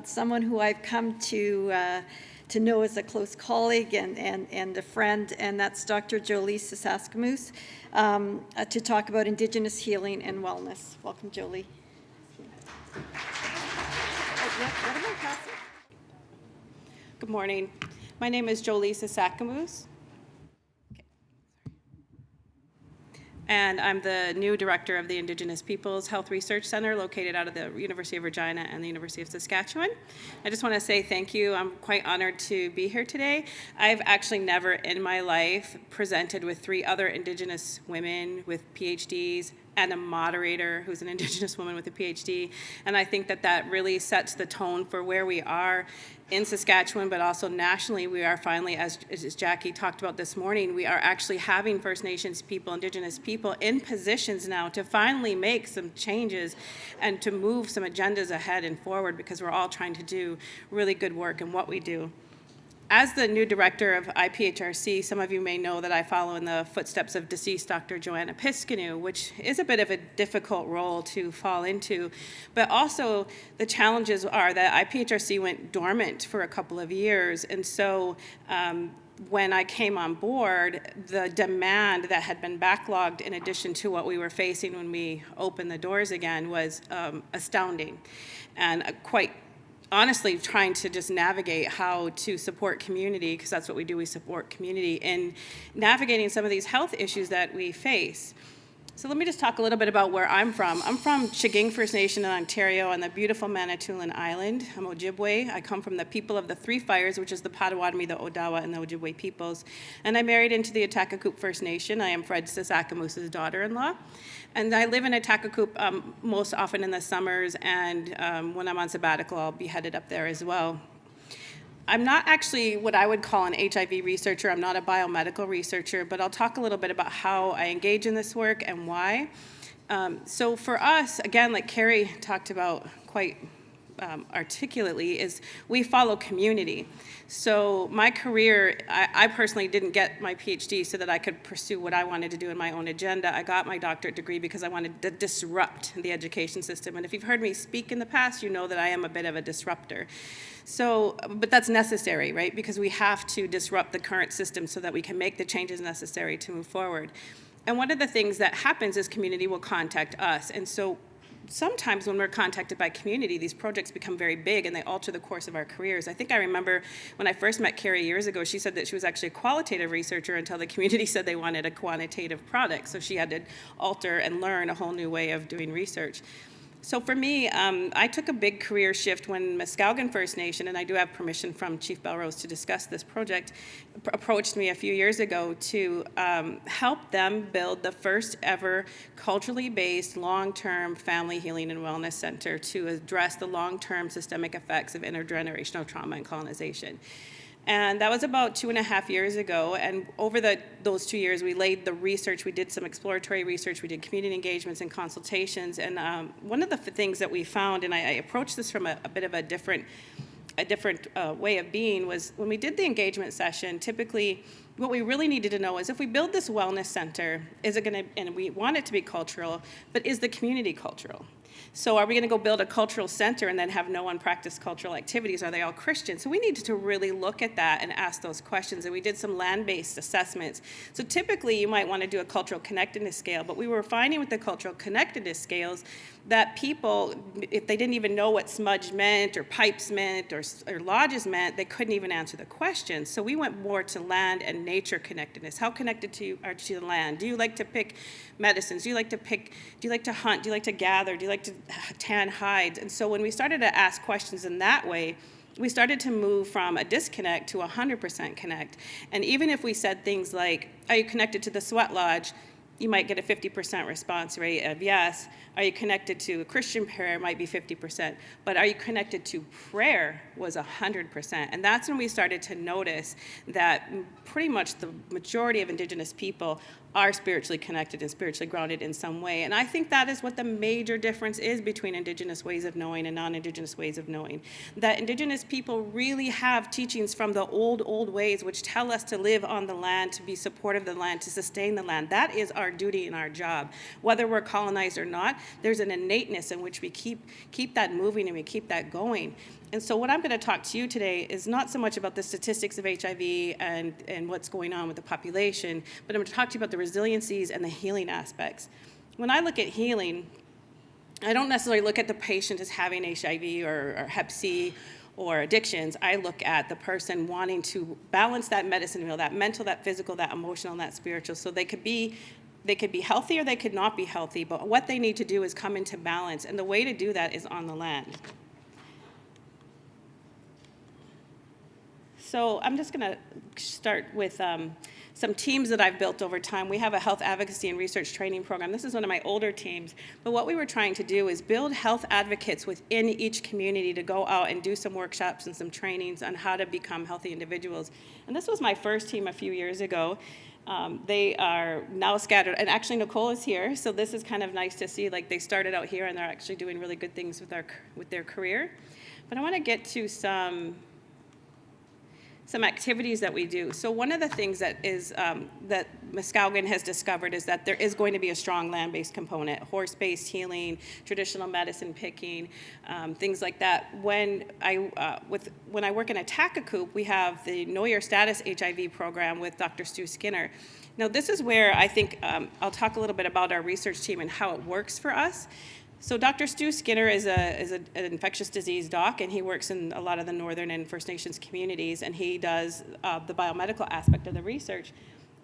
someone who I've come to know as a close colleague and a friend, and that's Dr. JoLee Sasakamoose, to talk about Indigenous healing and wellness. Welcome, JoLee. Good morning. My name is JoLee Sasakamoose, and I'm the new director of the Indigenous Peoples Health Research Center located out of the University of Regina and the University of Saskatchewan. I just want to say thank you. I'm quite honored to be here today. I've actually never in my life presented with 3 other Indigenous women with PhDs and a moderator who's an Indigenous woman with a PhD. And I think that that really sets the tone for where we are in Saskatchewan, but also nationally. We are finally, as Jackie talked about this morning, we are actually having First Nations people, Indigenous people in positions now to finally make some changes and to move some agendas ahead and forward, because we're all trying to do really good work in what we do. As the new director of IPHRC, some of you may know that I follow in the footsteps of deceased Dr. Joanna Piskanu, which is a bit of a difficult role to fall into. But also the challenges are that IPHRC went dormant for a couple of years. And so when I came on board, the demand that had been backlogged in addition to what we were facing when we opened the doors again was astounding, and quite honestly trying to just navigate how to support community, because that's what we do, we support community in navigating some of these health issues that we face. So let me just talk a little bit about where I'm from. I'm from Chaging First Nation in Ontario on the beautiful Manitoulin Island. I'm Ojibwe. I come from the people of the Three Fires, which is the Potawatomi, the Odawa, and the Ojibwe peoples. And I married into the Atakakoop First Nation. I am Fred Sasakamoose's daughter-in-law. And I live in Atakakoop most often in the summers, and when I'm on sabbatical, I'll be headed up there as well. I'm not actually what I would call an HIV researcher. I'm not a biomedical researcher, but I'll talk a little bit about how I engage in this work and why. So for us, again, like Carrie talked about quite articulately, is we follow community. So my career, I personally didn't get my PhD so that I could pursue what I wanted to do in my own agenda. I got my doctorate degree because I wanted to disrupt the education system. And if you've heard me speak in the past, you know that I am a bit of a disruptor. So, but that's necessary, right? Because we have to disrupt the current system so that we can make the changes necessary to move forward. And one of the things that happens is community will contact us. And so sometimes when we're contacted by community, these projects become very big and they alter the course of our careers. I think I remember when I first met Carrie years ago, she said that she was actually a qualitative researcher until the community said they wanted a quantitative product. So she had to alter and learn a whole new way of doing research. So for me, I took a big career shift when Muskowgan First Nation, and I do have permission from Chief Belrose to discuss this project, approached me a few years ago to help them build the first ever culturally based long-term family healing and wellness center to address the long-term systemic effects of intergenerational trauma and colonization. And that was about 2.5 years ago. And over those 2 years, we laid the research. We did some exploratory research. We did community engagements and consultations. And one of the things that we found, and I approached this from a bit of a different way of being, was when we did the engagement session, typically what we really needed to know is if we build this wellness center, is it going to, and we want it to be cultural, but is the community cultural? So are we going to go build a cultural center and then have no one practice cultural activities? Are they all Christian? So we needed to really look at that and ask those questions. And we did some land-based assessments. So typically you might want to do a cultural connectedness scale, but we were finding with the cultural connectedness scales that people, if they didn't even know what smudge meant or pipes meant or lodges meant, they couldn't even answer the question. So we went more to land and nature connectedness. How connected are you to the land? Do you like to pick medicines? Do you like to hunt? Do you like to gather? Do you like to tan hides? And so when we started to ask questions in that way, we started to move from a disconnect to 100% connect. And even if we said things like, are you connected to the sweat lodge? You might get a 50% response rate of yes. Are you connected to a Christian prayer? It might be 50%. But are you connected to prayer was 100%. And that's when we started to notice that pretty much the majority of Indigenous people are spiritually connected and spiritually grounded in some way. And I think that is what the major difference is between Indigenous ways of knowing and non-Indigenous ways of knowing. That Indigenous people really have teachings from the old ways which tell us to live on the land, to be supportive of the land, to sustain the land. That is our duty and our job. Whether we're colonized or not, there's an innateness in which we keep that moving and we keep that going. And so what I'm going to talk to you today is not so much about the statistics of HIV and what's going on with the population, but I'm going to talk to you about the resiliencies and the healing aspects. When I look at healing, I don't necessarily look at the patient as having HIV or Hep C or addictions. I look at the person wanting to balance that medicine wheel, that mental, that physical, that emotional, and that spiritual. So they could be healthy or they could not be healthy, but what they need to do is come into balance. And the way to do that is on the land. So I'm just going to start with some teams that I've built over time. We have a health advocacy and research training program. This is one of my older teams. But what we were trying to do is build health advocates within each community to go out and do some workshops and some trainings on how to become healthy individuals. And this was my first team a few years ago. They are now scattered, and actually Nicole is here, so this is kind of nice to see. Like, they started out here and they're actually doing really good things with their career. But I want to get to some activities that we do. So one of the things that is that Muskowgan has discovered is that there is going to be a strong land-based component, horse-based healing, traditional medicine picking, things like that. When I work in a Takakoop, we have the Know Your Status HIV program with Dr. Stu Skinner. Now this is where I think I'll talk a little bit about our research team and how it works for us. So Dr. Stu Skinner is an infectious disease doc, and he works in a lot of the Northern and First Nations communities, and he does the biomedical aspect of the research.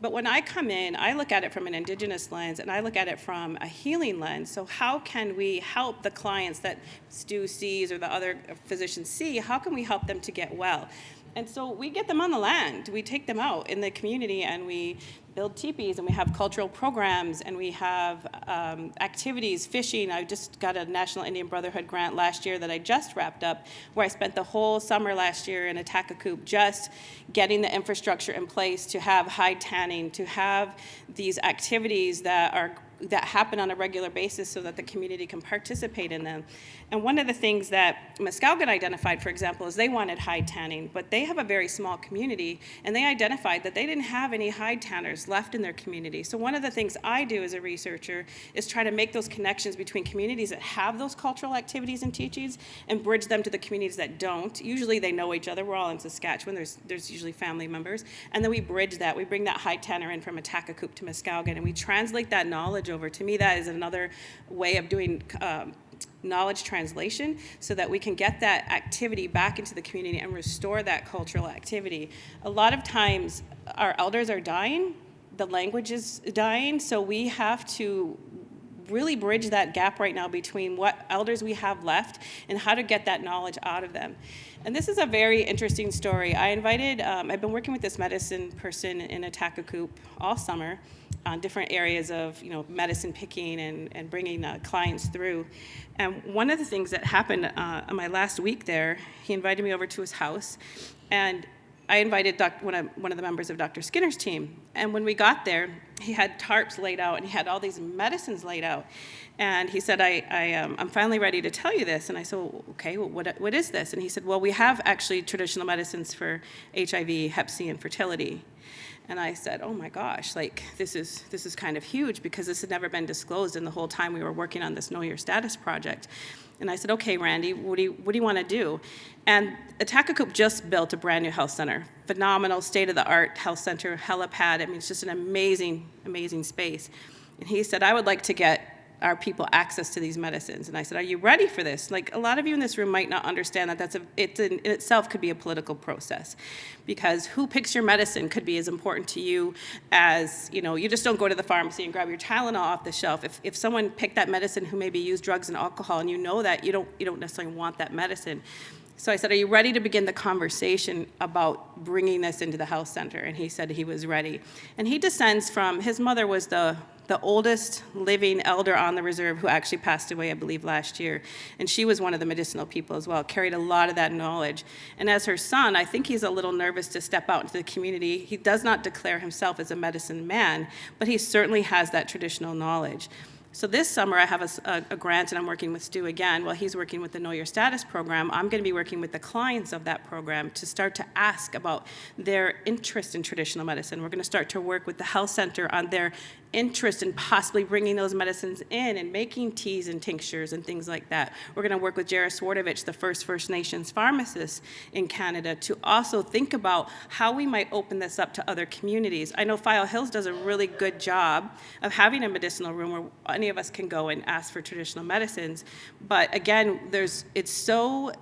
But when I come in, I look at it from an Indigenous lens, and I look at it from a healing lens. So how can we help the clients that Stu sees or the other physicians see? How can we help them to get well? And so we get them on the land. We take them out in the community, and we build teepees, and we have cultural programs, and we have activities, fishing. I just got a National Indian Brotherhood grant last year that I just wrapped up, where I spent the whole summer last year in a Takakoop just getting the infrastructure in place to have hide tanning, to have these activities that happen on a regular basis so that the community can participate in them. And one of the things that Muskowgan identified, for example, is they wanted hide tanning, but they have a very small community, and they identified that they didn't have any hide tanners left in their community. So one of the things I do as a researcher is try to make those connections between communities that have those cultural activities and teachings and bridge them to the communities that don't. Usually they know each other. We're all in Saskatchewan. There's usually family members. And then we bridge that. We bring that hide tanner in from a Takakoop to Muskowgan, and we translate that knowledge over. To me, that is another way of doing knowledge translation so that we can get that activity back into the community and restore that cultural activity. A lot of times our elders are dying, the language is dying, so we have to really bridge that gap right now between what elders we have left and how to get that knowledge out of them. And this is a very interesting story. I've been working with this medicine person in a Takakoop all summer on different areas of medicine picking and bringing clients through. And one of the things that happened on my last week there, he invited me over to his house, and I invited one of the members of Dr. Skinner's team. And when we got there, he had tarps laid out, and he had all these medicines laid out. And he said, I'm finally ready to tell you this. And I said, well, okay, well, what is this? And he said, well, we have actually traditional medicines for HIV, Hep C, and fertility. And I said, oh my gosh, like this is kind of huge, because this had never been disclosed in the whole time we were working on this Know Your Status project. And I said, okay, Randy, what do you want to do? And Takakoop just built a brand new health center, phenomenal, state-of-the-art health center, helipad. I mean, it's just an amazing, amazing space. And he said, I would like to get our people access to these medicines. And I said, are you ready for this? Like, a lot of you in this room might not understand that it in itself could be a political process, because who picks your medicine could be as important to you as, you just don't go to the pharmacy and grab your Tylenol off the shelf. If someone picked that medicine who maybe used drugs and alcohol, and you know that, you don't necessarily want that medicine. So I said, are you ready to begin the conversation about bringing this into the health center? And he said he was ready. And he descends from, his mother was the the oldest living elder on the reserve who actually passed away, I believe, last year. And she was one of the medicinal people as well, carried a lot of that knowledge. And as her son, I think he's a little nervous to step out into the community. He does not declare himself as a medicine man, but he certainly has that traditional knowledge. So this summer, I have a grant, and I'm working with Stu again. While he's working with the Know Your Status program, I'm going to be working with the clients of that program to start to ask about their interest in traditional medicine. We're going to start to work with the health center on their interest in possibly bringing those medicines in and making teas and tinctures and things like that. We're going to work with Jared Swardovich, the first First Nations pharmacist in Canada, to also think about how we might open this up to other communities. I know File Hills does a really good job of having a medicinal room where any of us can go and ask for traditional medicines, but again, it's so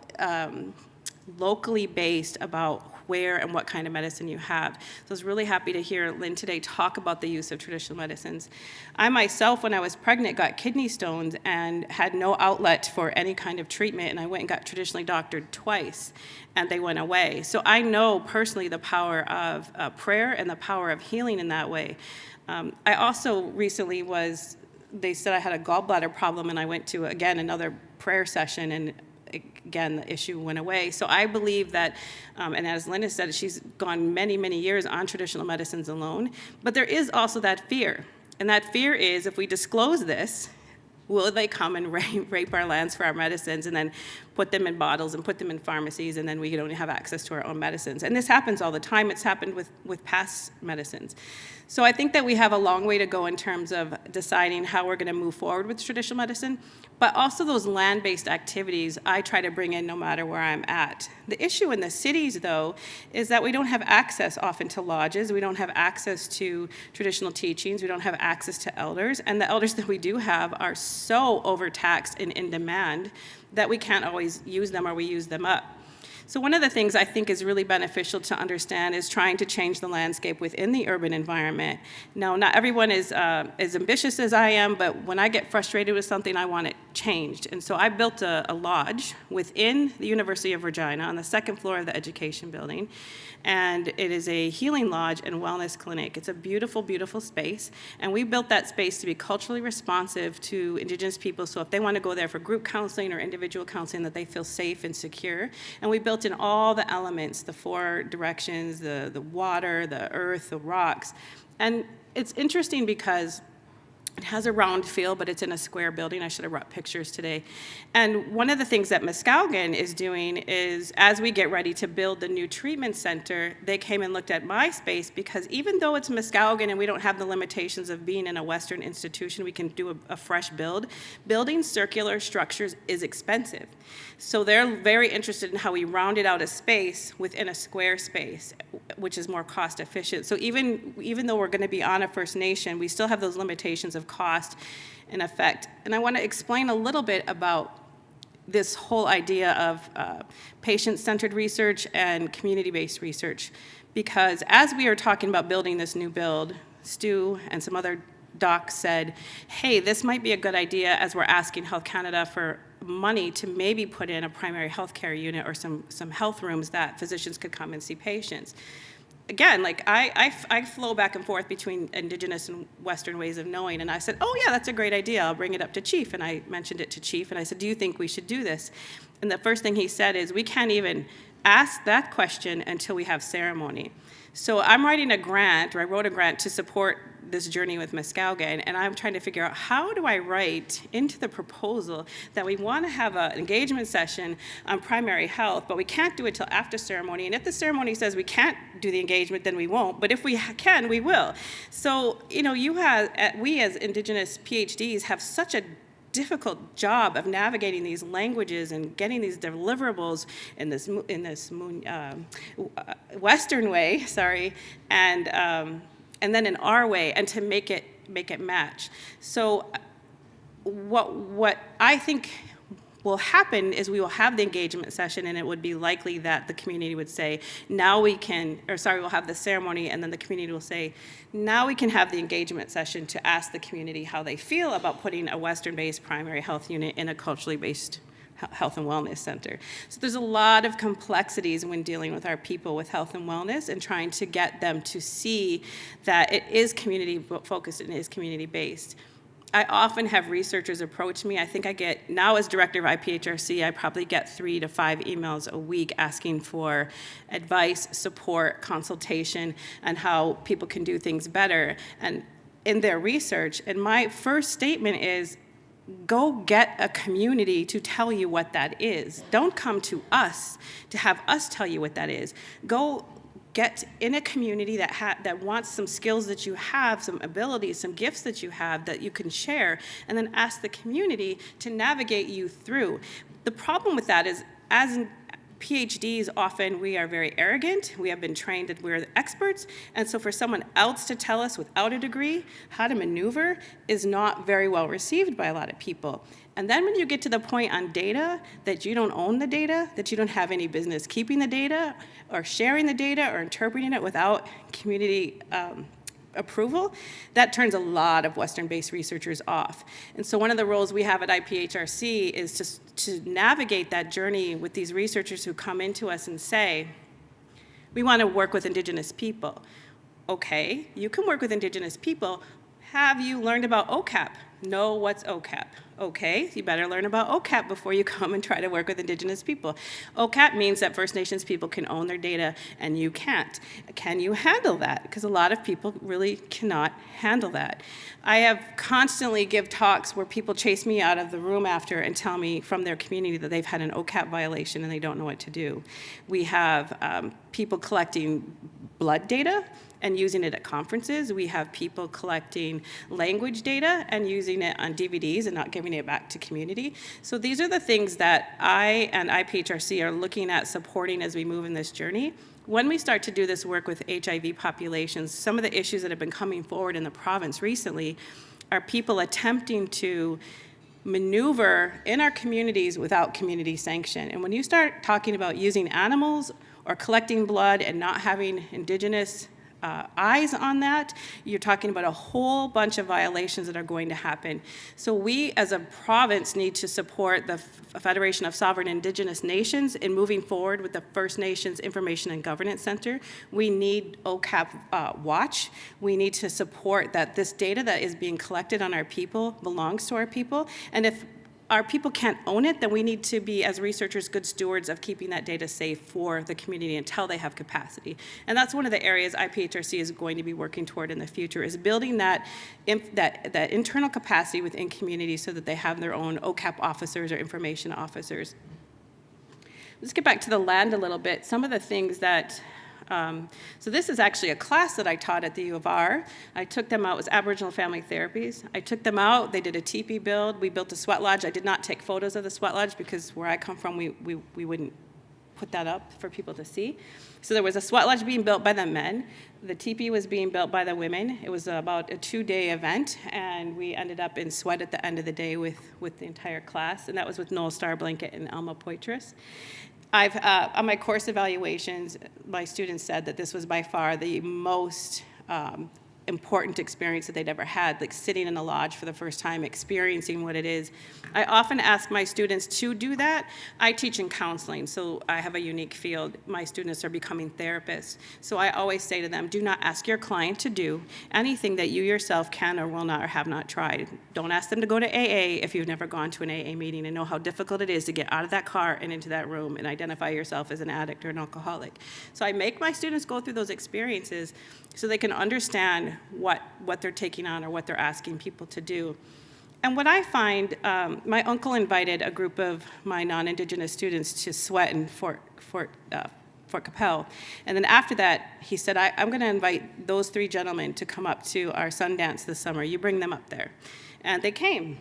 locally based about where and what kind of medicine you have. So I was really happy to hear Lynn today talk about the use of traditional medicines. I myself, when I was pregnant, got kidney stones and had no outlet for any kind of treatment, and I went and got traditionally doctored twice, and they went away. So I know personally the power of prayer and the power of healing in that way. I also recently they said I had a gallbladder problem, and I went to, again, another prayer session, and again, the issue went away. So I believe that, and as Linda said, she's gone many, many years on traditional medicines alone, but there is also that fear. And that fear is, if we disclose this, will they come and rape our lands for our medicines and then put them in bottles and put them in pharmacies, and then we don't have access to our own medicines? And this happens all the time. It's happened with past medicines. So I think that we have a long way to go in terms of deciding how we're going to move forward with traditional medicine, but also those land-based activities I try to bring in no matter where I'm at. The issue in the cities, though, is that we don't have access often to lodges. We don't have access to traditional teachings. We don't have access to elders. And the elders that we do have are so overtaxed and in demand that we can't always use them, or we use them up. So one of the things I think is really beneficial to understand is trying to change the landscape within the urban environment. Now, not everyone is as ambitious as I am, but when I get frustrated with something, I want it changed. And so I built a lodge within the University of Regina on the second floor of the education building. And it is a healing lodge and wellness clinic. It's a beautiful, beautiful space. And we built that space to be culturally responsive to Indigenous people. So if they want to go there for group counseling or individual counseling, that they feel safe and secure. And we built in all the elements, the 4 directions, the water, the earth, the rocks. And it's interesting because it has a round feel, but it's in a square building. I should have brought pictures today. And one of the things that Muskowgan is doing is, as we get ready to build the new treatment center, they came and looked at my space, because even though it's Muskowgan and we don't have the limitations of being in a Western institution, we can do a fresh build. Building circular structures is expensive. So they're very interested in how we rounded out a space within a square space, which is more cost efficient. So even though we're going to be on a First Nation, we still have those limitations of cost and effect. And I want to explain a little bit about this whole idea of patient-centered research and community-based research, because as we are talking about building this new build, Stu and some other docs said, hey, this might be a good idea, as we're asking Health Canada for money to maybe put in a primary health care unit or some health rooms that physicians could come and see patients. Again, like I flow back and forth between Indigenous and Western ways of knowing, and I said, oh yeah, that's a great idea, I'll bring it up to Chief. And I mentioned it to Chief, and I said, do you think we should do this? And the first thing he said is, we can't even ask that question until we have ceremony. So I'm writing a grant, or I wrote a grant to support this journey with Muskowgan, and I'm trying to figure out, how do I write into the proposal that we want to have an engagement session on primary health, but we can't do it till after ceremony, and if the ceremony says we can't do the engagement, then we won't, but if we can, we will. So, you know, we as Indigenous PhDs have such a difficult job of navigating these languages and getting these deliverables in this Western way, and then in our way, and to make it match. So what I think will happen is we will have the engagement session, and it would be likely that the community would say, now we can, we'll have the ceremony, and then the community will say, now we can have the engagement session to ask the community how they feel about putting a Western-based primary health unit in a culturally based health and wellness center. So there's a lot of complexities when dealing with our people with health and wellness and trying to get them to see that it is community focused and is community based. I often have researchers approach me. I think I get, now as director of IPHRC, I probably get 3 to 5 emails a week asking for advice, support, consultation, and how people can do things better and in their research. And my first statement is, go get a community to tell you what that is. Don't come to us to have us tell you what that is. Go get in a community that wants some skills that you have, some abilities, some gifts that you have that you can share, and then ask the community to navigate you through. The problem with that is, as in PhDs, often we are very arrogant. We have been trained that we're the experts, and so for someone else to tell us without a degree how to maneuver is not very well received by a lot of people. And then when you get to the point on data that you don't own the data, that you don't have any business keeping the data or sharing the data or interpreting it without community approval, that turns a lot of Western-based researchers off. And so one of the roles we have at IPHRC is to navigate that journey with these researchers who come into us and say, we want to work with Indigenous people. Okay, you can work with Indigenous people. Have you learned about OCAP? Know what's OCAP. Okay, you better learn about OCAP before you come and try to work with Indigenous people. OCAP means that First Nations people can own their data and you can't. Can you handle that? Because a lot of people really cannot handle that. I have constantly give talks where people chase me out of the room after and tell me from their community that they've had an OCAP violation and they don't know what to do. We have people collecting blood data and using it at conferences. We have people collecting language data and using it on DVDs and not giving it back to community. So these are the things that I and IPHRC are looking at supporting as we move in this journey. When we start to do this work with HIV populations, some of the issues that have been coming forward in the province recently are people attempting to maneuver in our communities without community sanction. And when you start talking about using animals or collecting blood and not having Indigenous eyes on that, you're talking about a whole bunch of violations that are going to happen. So we as a province need to support the Federation of Sovereign Indigenous Nations in moving forward with the First Nations Information and Governance Center. We need OCAP Watch. We need to support that this data that is being collected on our people belongs to our people. And if our people can't own it, then we need to be, as researchers, good stewards of keeping that data safe for the community until they have capacity. And that's one of the areas IPHRC is going to be working toward in the future, is building that internal capacity within communities so that they have their own OCAP officers or information officers. Let's get back to the land a little bit. Some of the things that so this is actually a class that I taught at the U of R. I took them out, it was Aboriginal Family Therapies. I took them out, they did a teepee build, we built a sweat lodge. I did not take photos of the sweat lodge because where I come from, we wouldn't put that up for people to see. So there was a sweat lodge being built by the men. The teepee was being built by the women. It was about a 2-day event, and we ended up in sweat at the end of the day with the entire class, and that was with Noel Starblanket and Alma Poitras. On my course evaluations, my students said that this was by far the most important experience that they'd ever had, like sitting in a lodge for the first time, experiencing what it is. I often ask my students to do that. I teach in counseling, so I have a unique field. My students are becoming therapists. So I always say to them, do not ask your client to do anything that you yourself can or will not or have not tried. Don't ask them to go to AA if you've never gone to an AA meeting and know how difficult it is to get out of that car and into that room and identify yourself as an addict or an alcoholic. So I make my students go through those experiences so they can understand what they're taking on or what they're asking people to do. And what I find, my uncle invited a group of my non-Indigenous students to sweat in Fort Capel. And then after that, he said, I'm going to invite those 3 gentlemen to come up to our Sundance this summer. You bring them up there. And they came.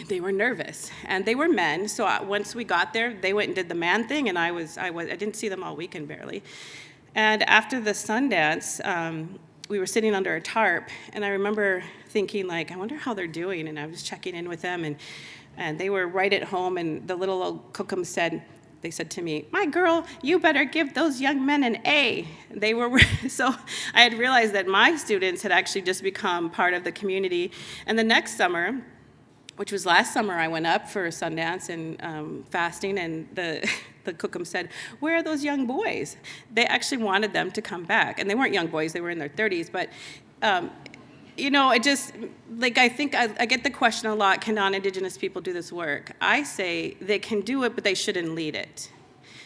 They were nervous, and they were men. So once we got there, they went and did the man thing, and I didn't see them all weekend barely. And after the Sundance, we were sitting under a tarp, and I remember thinking, like, I wonder how they're doing, and I was checking in with them, and they were right at home, and the little old cookum said to me, my girl, you better give those young men an A. They were, so I had realized that my students had actually just become part of the community, and the next summer, which was last summer. I went up for Sundance and fasting, and the cookum said, "Where are those young boys?" They actually wanted them to come back, and they weren't young boys; they were in their 30s. But you know, it just, like, I think I get the question a lot: can non-Indigenous people do this work? I say they can do it, but they shouldn't lead it.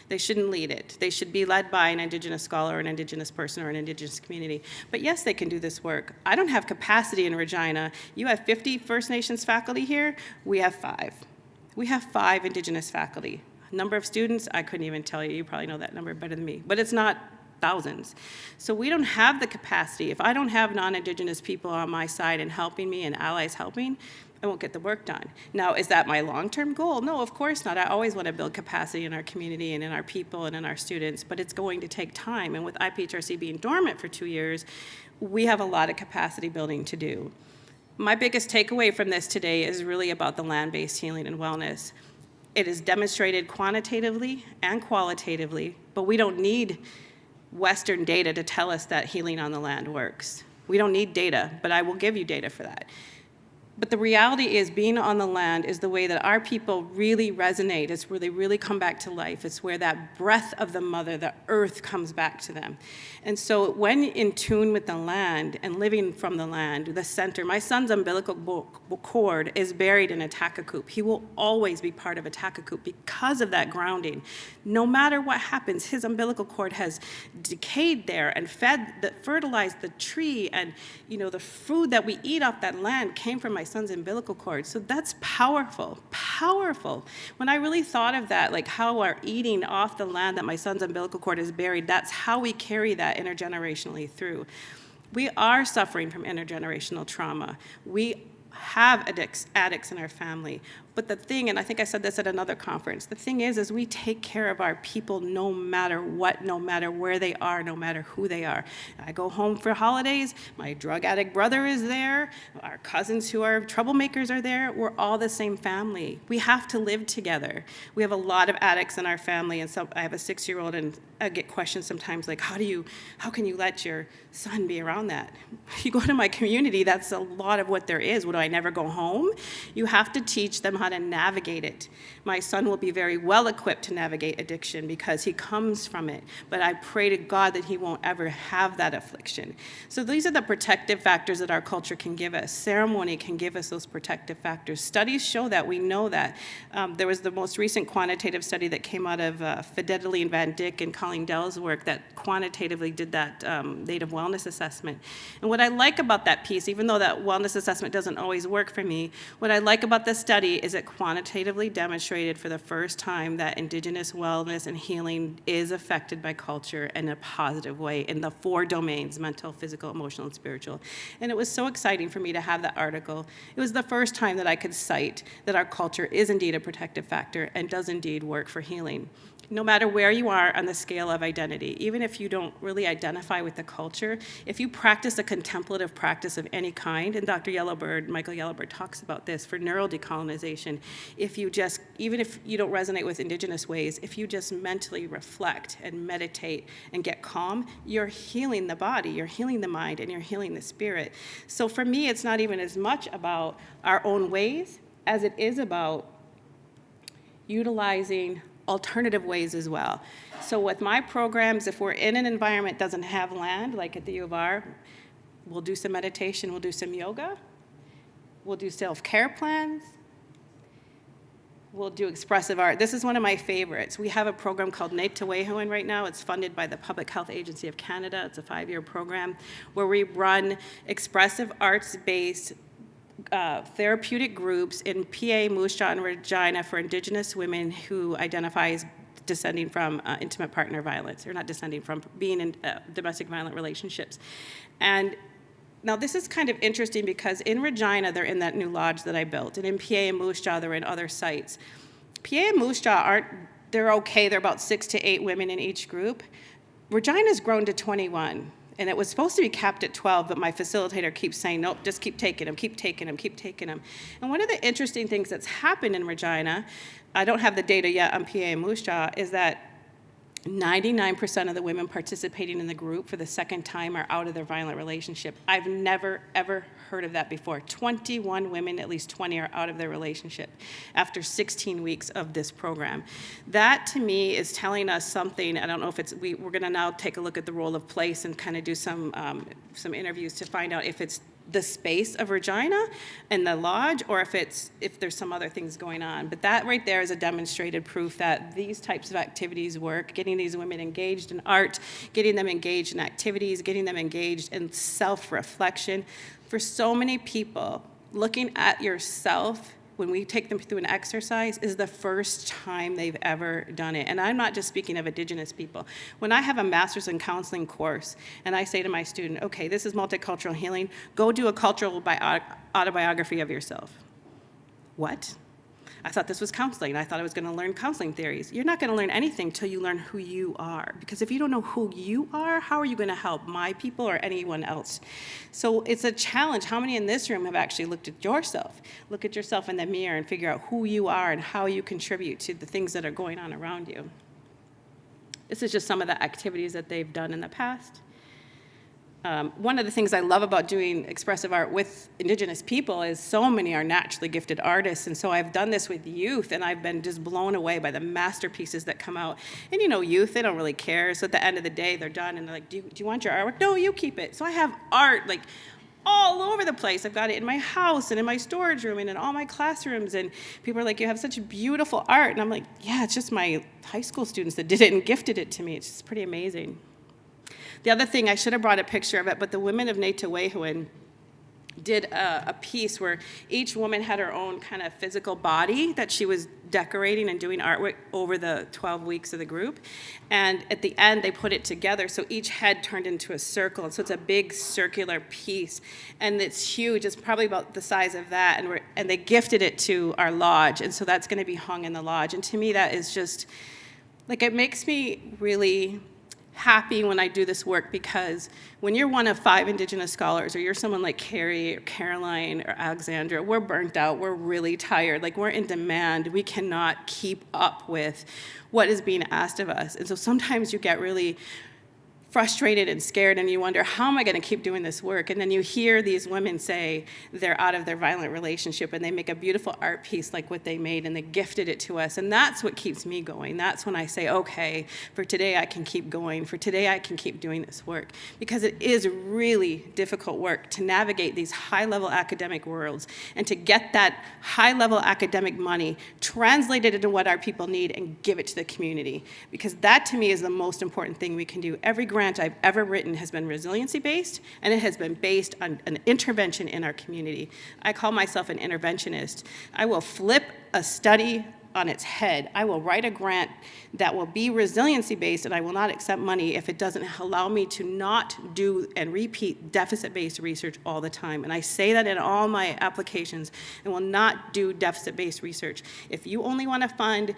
They shouldn't lead it. They should be led by an Indigenous scholar or an Indigenous person or an Indigenous community. But yes, they can do this work. I don't have capacity in Regina. You have 50 First Nations faculty here. We have 5. We have 5 Indigenous faculty. Number of students, I couldn't even tell you. You probably know that number better than me. But it's not thousands. So we don't have the capacity. If I don't have non-Indigenous people on my side and helping me and allies helping, I won't get the work done. Now, is that my long-term goal? No, of course not. I always want to build capacity in our community and in our people and in our students, but it's going to take time. And with IPHRC being dormant for 2 years, we have a lot of capacity building to do. My biggest takeaway from this today is really about the land-based healing and wellness. It is demonstrated quantitatively and qualitatively, but we don't need Western data to tell us that healing on the land works. We don't need data, but I will give you data for that. But the reality is, being on the land is the way that our people really resonate. It's where they really come back to life. It's where that breath of the mother, the earth, comes back to them. And so when in tune with the land and living from the land, the center, my son's umbilical cord is buried in a takakoop. He will always be part of a takakoop because of that grounding. No matter what happens, his umbilical cord has decayed there and fertilized the tree, and the food that we eat off that land came from my son's umbilical cord. So that's powerful, powerful. When I really thought of that, like how we're eating off the land that my son's umbilical cord is buried, that's how we carry that intergenerationally through. We are suffering from intergenerational trauma. We have addicts in our family. But the thing, and I think I said this at another conference, the thing is we take care of our people no matter what, no matter where they are, no matter who they are. I go home for holidays, my drug addict brother is there, our cousins who are troublemakers are there, we're all the same family. We have to live together. We have a lot of addicts in our family, and so I have a 6-year-old, and I get questions sometimes like, how can you let your son be around that? You go to my community, that's a lot of what there is. Would I never go home? You have to teach them how to navigate it. My son will be very well equipped to navigate addiction because he comes from it, but I pray to God that he won't ever have that affliction. So these are the protective factors that our culture can give us. Ceremony can give us those protective factors. Studies show that. We know that. There was the most recent quantitative study that came out of Fidelity and Van Dyck and Colleen Dell's work that quantitatively did that Native wellness assessment. And what I like about that piece, even though that wellness assessment doesn't always work for me, what I like about this study is it quantitatively demonstrated for the first time that Indigenous wellness and healing is affected by culture in a positive way in the 4 domains: mental, physical, emotional, and spiritual. And it was so exciting for me to have that article. It was the first time that I could cite that our culture is indeed a protective factor and does indeed work for healing. No matter where you are on the scale of identity, even if you don't really identify with the culture, if you practice a contemplative practice of any kind, and Michael Yellowbird talks about this for neural decolonization, even if you don't resonate with Indigenous ways, if you just mentally reflect and meditate and get calm, you're healing the body, you're healing the mind, and you're healing the spirit. So for me, it's not even as much about our own ways as it is about utilizing alternative ways as well. So with my programs, if we're in an environment that doesn't have land, like at the U of R, we'll do some meditation, we'll do some yoga, we'll do self-care plans, we'll do expressive art. This is one of my favorites. We have a program called Natewahoan right now. It's funded by the Public Health Agency of Canada. It's a 5-year program where we run expressive arts-based therapeutic groups in PA, Moose Jaw, and Regina for Indigenous women who identify as descending from intimate partner violence, or not descending from, being in domestic violent relationships. And now this is kind of interesting because in Regina, they're in that new lodge that I built, and in PA and Moose Jaw, they're in other sites. PA and Moose Jaw they're okay, they're about 6 to 8 women in each group. Regina's grown to 21. And it was supposed to be capped at 12, but my facilitator keeps saying, nope, just keep taking them, keep taking them, keep taking them. And one of the interesting things that's happened in Regina, I don't have the data yet on PA and Moose Jaw, is that 99% of the women participating in the group for the second time are out of their violent relationship. I've never, ever heard of that before. 21 women, at least 20 are out of their relationship after 16 weeks of this program. That, to me, is telling us something. I don't know if it's, we're going to now take a look at the role of place and kind of do some interviews to find out if it's the space of Regina and the lodge, or if there's some other things going on. But that right there is a demonstrated proof that these types of activities work, getting these women engaged in art, getting them engaged in activities, getting them engaged in self-reflection. For so many people, looking at yourself when we take them through an exercise is the first time they've ever done it. And I'm not just speaking of Indigenous people. When I have a master's in counseling course and I say to my student, okay, this is multicultural healing, go do a cultural autobiography of yourself. What? I thought this was counseling. I thought I was going to learn counseling theories. You're not going to learn anything until you learn who you are. Because if you don't know who you are, how are you going to help my people or anyone else? So it's a challenge. How many in this room have actually looked at yourself? Look at yourself in the mirror and figure out who you are and how you contribute to the things that are going on around you. This is just some of the activities that they've done in the past. One of the things I love about doing expressive art with Indigenous people is so many are naturally gifted artists, and so I've done this with youth, and I've been just blown away by the masterpieces that come out. And you know, youth, they don't really care, so at the end of the day, they're done, and they're like, do you want your artwork? No, you keep it. So I have art, like, all over the place. I've got it in my house and in my storage room and in all my classrooms, and people are like, you have such beautiful art, and I'm like, yeah, it's just my high school students that did it and gifted it to me. It's just pretty amazing. The other thing, I should have brought a picture of it, but the women of Naytahwehuen did a piece where each woman had her own kind of physical body that she was decorating and doing artwork over the 12 weeks of the group. And at the end, they put it together, so each head turned into a circle. And so it's a big circular piece. And it's huge. It's probably about the size of that. And they gifted it to our lodge. And so that's going to be hung in the lodge. And to me, that is just, like, it makes me really happy when I do this work, because when you're one of 5 Indigenous scholars, or you're someone like Carrie or Caroline or Alexandra, we're burnt out, we're really tired, like we're in demand, we cannot keep up with what is being asked of us. And so sometimes you get really frustrated and scared, and you wonder, how am I going to keep doing this work? And then you hear these women say they're out of their violent relationship, and they make a beautiful art piece like what they made, and they gifted it to us. And that's what keeps me going. That's when I say, okay, for today I can keep going. For today I can keep doing this work. Because it is really difficult work to navigate these high-level academic worlds and to get that high-level academic money translated into what our people need and give it to the community. Because that, to me, is the most important thing we can do. Every grant I've ever written has been resiliency-based, and it has been based on an intervention in our community. I call myself an interventionist. I will flip a study on its head. I will write a grant that will be resiliency-based, and I will not accept money if it doesn't allow me to not do and repeat deficit-based research all the time. And I say that in all my applications, and will not do deficit-based research. If you only want to fund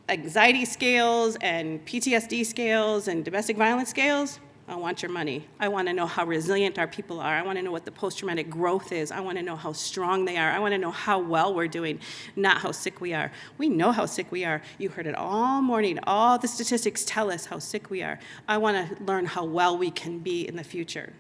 anxiety scales and PTSD scales and domestic violence scales, I want your money. I want to know how resilient our people are. I want to know what the post-traumatic growth is. I want to know how strong they are. I want to know how well we're doing, not how sick we are. We know how sick we are. You heard it all morning. All the statistics tell us how sick we are. I want to learn how well we can be in the future.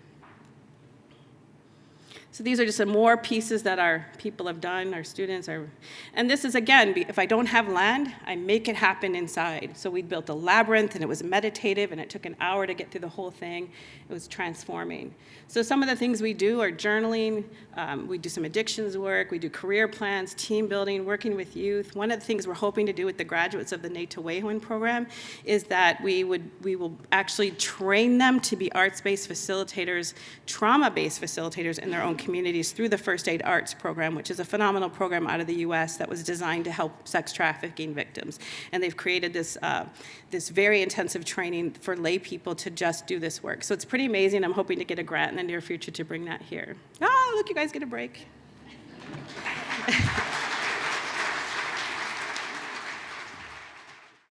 So these are just some more pieces that our people have done, our students are, and this is, again, if I don't have land, I make it happen inside. So we built a labyrinth, and it was meditative, and it took an hour to get through the whole thing. It was transforming. So some of the things we do are journaling, we do some addictions work, we do career plans, team building, working with youth. One of the things we're hoping to do with the graduates of the Naytahwehuen program is that we will actually train them to be arts-based facilitators, trauma-based facilitators in their own communities through the First Aid Arts program, which is a phenomenal program out of the US that was designed to help sex trafficking victims. And they've created this, this very intensive training for lay people to just do this work. So it's pretty amazing. I'm hoping to get a grant in the near future to bring that here. Oh, look, you guys get a break.